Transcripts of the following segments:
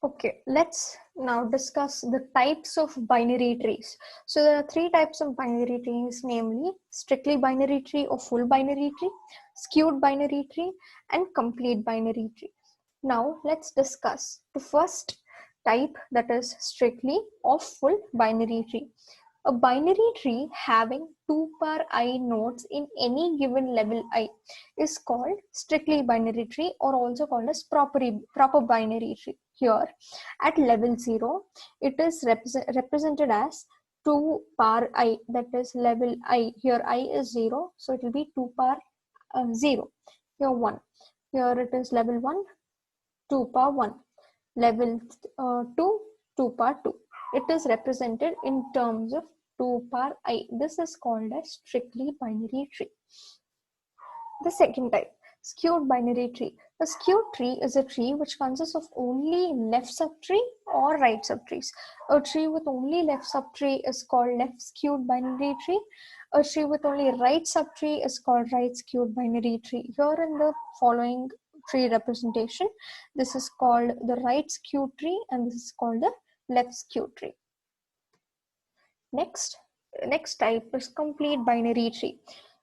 Okay, let's now discuss the types of binary trees. So there are three types of binary trees, namely strictly binary tree or full binary tree, skewed binary tree, and complete binary tree. Now let's discuss the first type, that is strictly or full binary tree. A binary tree having 2 power I nodes in any given level I is called strictly binary tree, or also called as proper binary tree. Here at level 0, it is represented as 2 power I, that is level I. Here I is 0, so it will be 2 power 0. Here 1. Here it is level 1, 2 power 1. Level 2, 2 power 2. It is represented in terms of 2 power I. This is called a strictly binary tree. The second type, skewed binary tree. A skewed tree is a tree which consists of only left subtree or right subtrees. A tree with only left subtree is called left skewed binary tree. A tree with only right subtree is called right skewed binary tree. Here in the following tree representation, this is called the right skewed tree and this is called the left skewed tree. Next type is complete binary tree.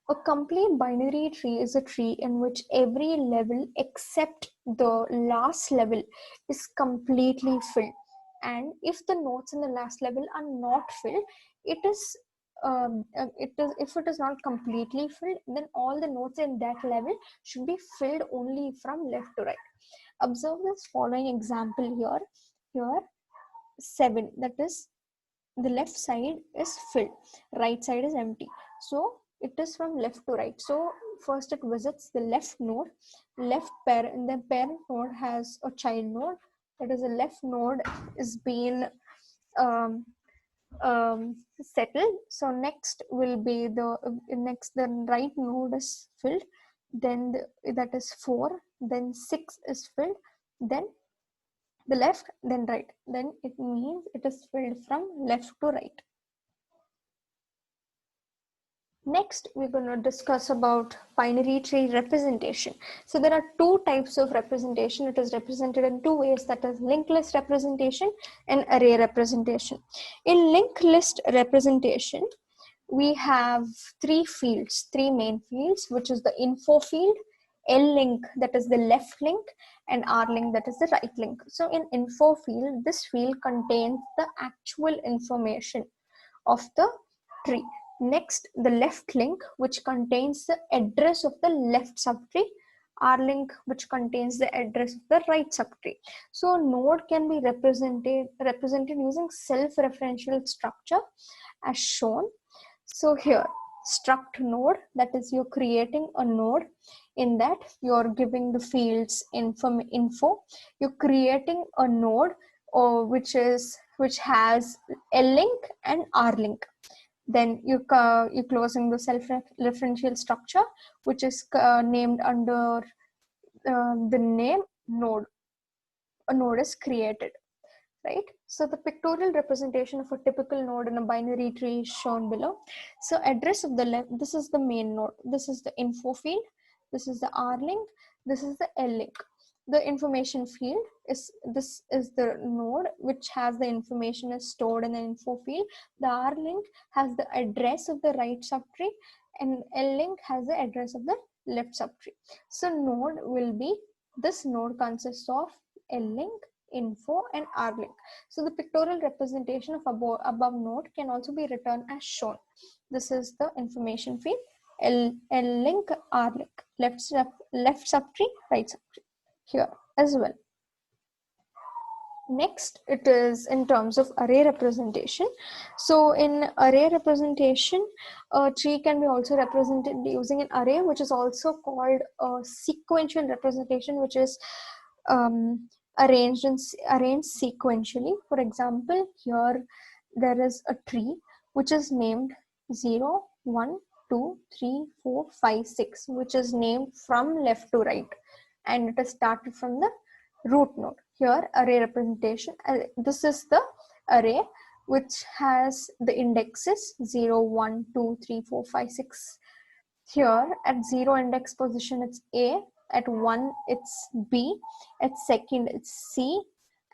A complete binary tree is a tree in which every level except the last level is completely filled. And if the nodes in the last level are not filled, if it is not completely filled, then all the nodes in that level should be filled only from left to right. Observe this following example here. Here 7, that is the left side is filled, right side is empty, so it is from left to right. So first it visits the left node, left parent, the parent node has a child node, that is the left node is being settled. So next will be the right node is filled, then that is 4, then 6 is filled, then the left, then right, then it means it is filled from left to right. Next, we're going to discuss about binary tree representation. So there are two types of representation. It is represented in two ways, that is linked list representation and array representation. In linked list representation, we have three main fields, which is the info field, L link, that is the left link, and R link, that is the right link. So in info field, this field contains the actual information of the tree. Next, the left link, which contains the address of the left subtree, R link, which contains the address of the right subtree. So node can be represented using self-referential structure as shown. So here, struct node, that is you're creating a node, in that you're giving the fields info. You're creating a node which has L link and R link. Then you're closing the self-referential structure, which is named under the name node. A node is created, right? So the pictorial representation of a typical node in a binary tree is shown below. So address of the left, this is the main node, this is the info field, this is the R link, this is the L link. The information field is the node which has the information is stored in the info field. The R link has the address of the right subtree, and L link has the address of the left subtree. So this node consists of L link, info, and R link. So the pictorial representation of above node can also be written as shown. This is the information field, L link, R link, left subtree, right subtree, here as well. Next, it is in terms of array representation. So in array representation, a tree can be also represented using an array, which is also called a sequential representation, which is arranged sequentially. For example, here there is a tree which is named 0, 1, 2, 3, 4, 5, 6, which is named from left to right, and it is started from the root node. Here array representation, this is the array which has the indexes 0, 1, 2, 3, 4, 5, 6. Here at 0 index position it's A, at 1 it's B, at second it's C,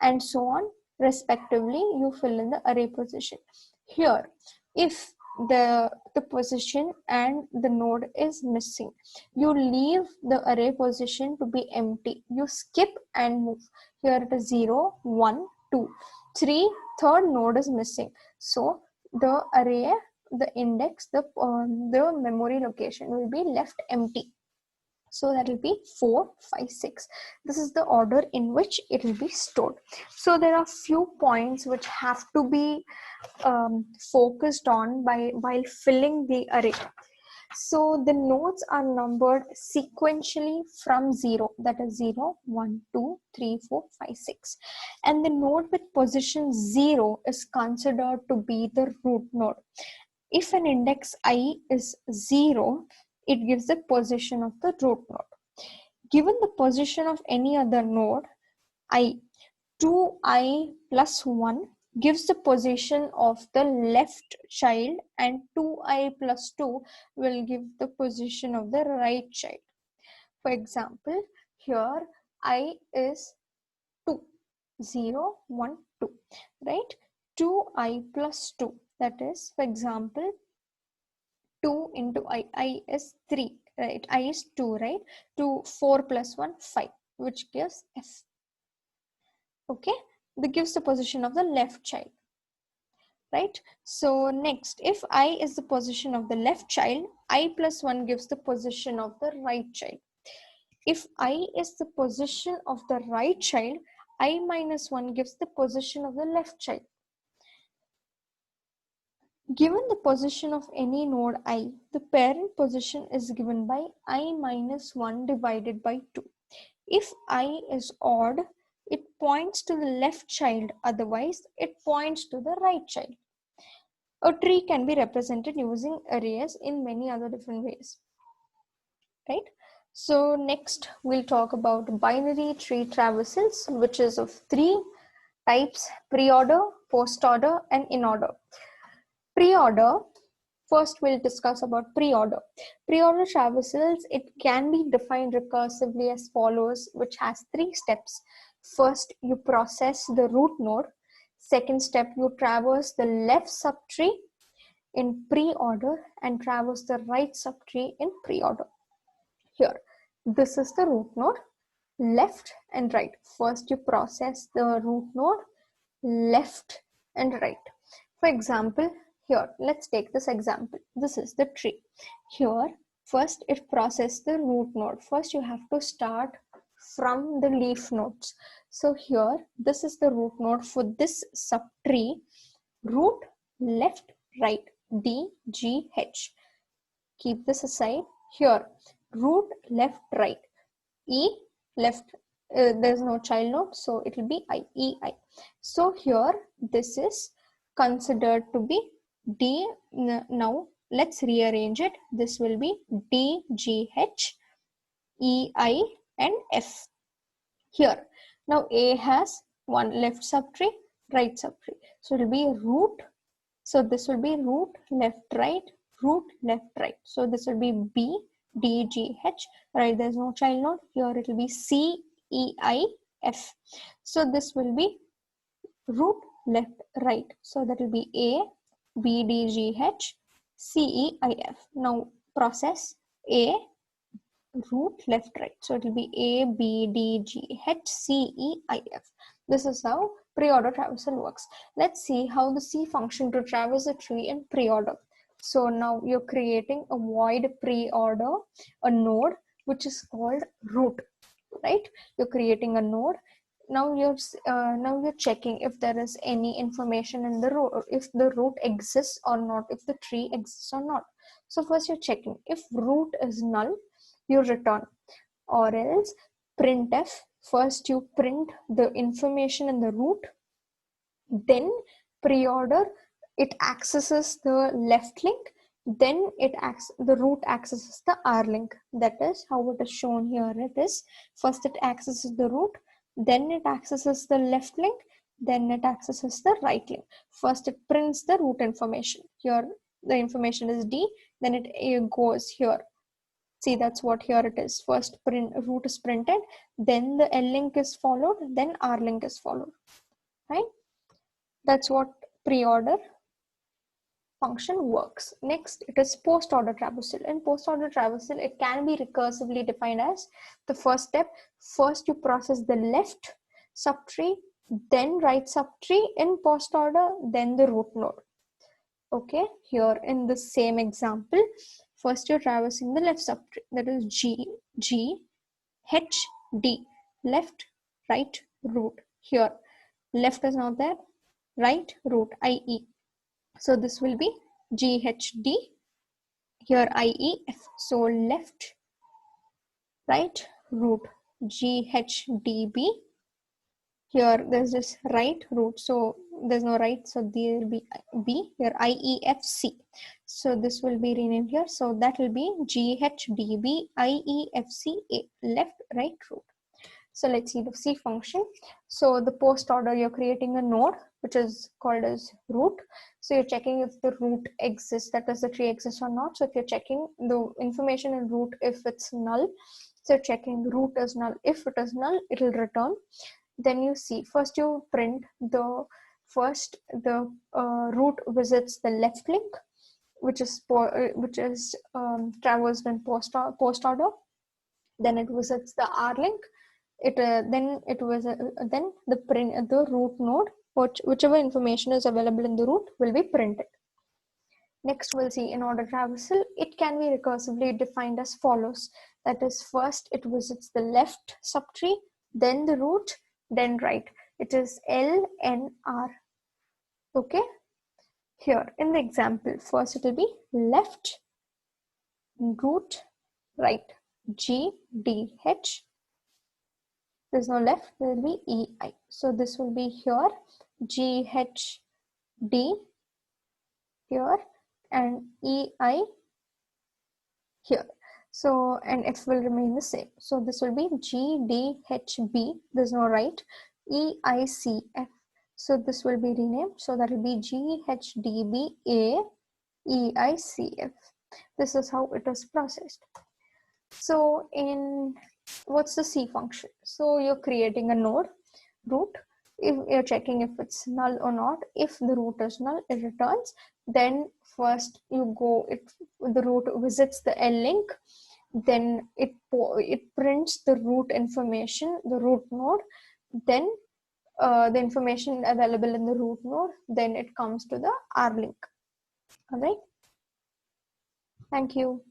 and so on respectively. You fill in the array position. Here, if the position and the node is missing, you leave the array position to be empty. You skip and move. Here it is 0, 1, 2, 3, third node is missing. So the array, the index, the memory location will be left empty. So that will be 4, 5, 6. This is the order in which it will be stored. So there are few points which have to be focused on while filling the array. So the nodes are numbered sequentially from 0, that is 0, 1, 2, 3, 4, 5, 6. And the node with position 0 is considered to be the root node. If an index I is 0, it gives the position of the root node. Given the position of any other node, I, 2i plus 1 gives the position of the left child, and 2i plus 2 will give the position of the right child. For example, here I is 2, 0, 1, 2, right? 2i plus 2, that is, for example, 2 into I is 3, right? I is 2, right? 2, 4 plus 1, 5, which gives F. Okay, that gives the position of the left child, right? So next, if I is the position of the left child, I plus 1 gives the position of the right child. If I is the position of the right child, I minus 1 gives the position of the left child. Given the position of any node I, the parent position is given by I minus 1 divided by 2. If I is odd, it points to the left child, otherwise it points to the right child. A tree can be represented using arrays in many other different ways, right? So next we'll talk about binary tree traversals, which is of 3 types: pre-order, post-order, and in-order. Pre-order, first we'll discuss about pre-order. Pre-order traversals, it can be defined recursively as follows, which has 3 steps. First, you process the root node. Second step, you traverse the left subtree in pre-order and traverse the right subtree in pre-order. Here, this is the root node, left and right. First, you process the root node, left and right. For example, here, let's take this example. This is the tree. Here, first it processes the root node. First, you have to start from the leaf nodes. So here, this is the root node for this subtree. Root, left, right, D, G, H. Keep this aside. Here, root, left, right, E, left, there's no child node, so it will be I, E, I. So here, this is considered to be D. Now, let's rearrange it. This will be D, G, H, E, I, and F. Here, now A has one left subtree, right subtree. So it will be root. So this will be root, left, right, root, left, right. So this will be B, D, G, H, right? There's no child node. Here it will be C, E, I, F. So this will be root, left, right. So that will be A, B, D, G, H, C, E, I, F. Now process A, root, left, right. So it will be A, B, D, G, H, C, E, I, F. This is how pre-order traversal works. Let's see how the C function to traverse a tree in pre-order. So now you're creating a void pre-order, a node which is called root, right? You're creating a node. Now you're checking if there is any information in the root, if the root exists or not, if the tree exists or not. So first you're checking if root is null, you return, or else printf. First you print the information in the root, then pre-order, it accesses the left link, then the root accesses the R link. That is how it is shown here. It is first it accesses the root, then it accesses the left link, then it accesses the right link. First it prints the root information. Here the information is D, then it goes here See, that's what here it is. First root is printed, then the L link is followed, then R link is followed, right? That's what pre-order function works. Next, it is post-order traversal. In post-order traversal, it can be recursively defined as the first step. First, you process the left subtree, then right subtree in post-order, then the root node. Okay, here in the same example, first you're traversing the left subtree, that is G, H, D, left, right, root. Here, left is not there, right, root, IE. So this will be GHD, here IEF. So left, right, root, GHDB. Here there's this right root, so there's no right, so there will be B, here IEFC. So this will be renamed here. So that will be GHDB IEFCA, left, right, root. So let's see the C function. So the post order, you're creating a node which is called as root. So you're checking if the root exists, that is the tree exists or not. So if you're checking the information in root, if it's null, so you're checking root is null. If it is null, it will return. Then you see, first you print the root visits the left link, which is traversed in post order. Then it visits the R link. Then the root node, whichever information is available in the root will be printed. Next, we'll see in order traversal, it can be recursively defined as follows. That is, first it visits the left subtree, then the root, then right. It is L, N, R. Okay. Here in the example, first it will be left, root, right, G, D, H. There's no left, there will be E, I. So this will be here, G, H, D here, and E, I here. So, and F will remain the same. So this will be G, D, H, B. There's no right. E, I, C, F. So this will be renamed. So that will be G, H, D, B, A, E, I, C, F. This is how it is processed. So in what's the C function? So you're creating a node, root. If you're checking if it's null or not, if the root is null, it returns. Then first you go, the root visits the L link, then it prints the root information, the root node, then the information available in the root node, then it comes to the R link. All right. Thank you.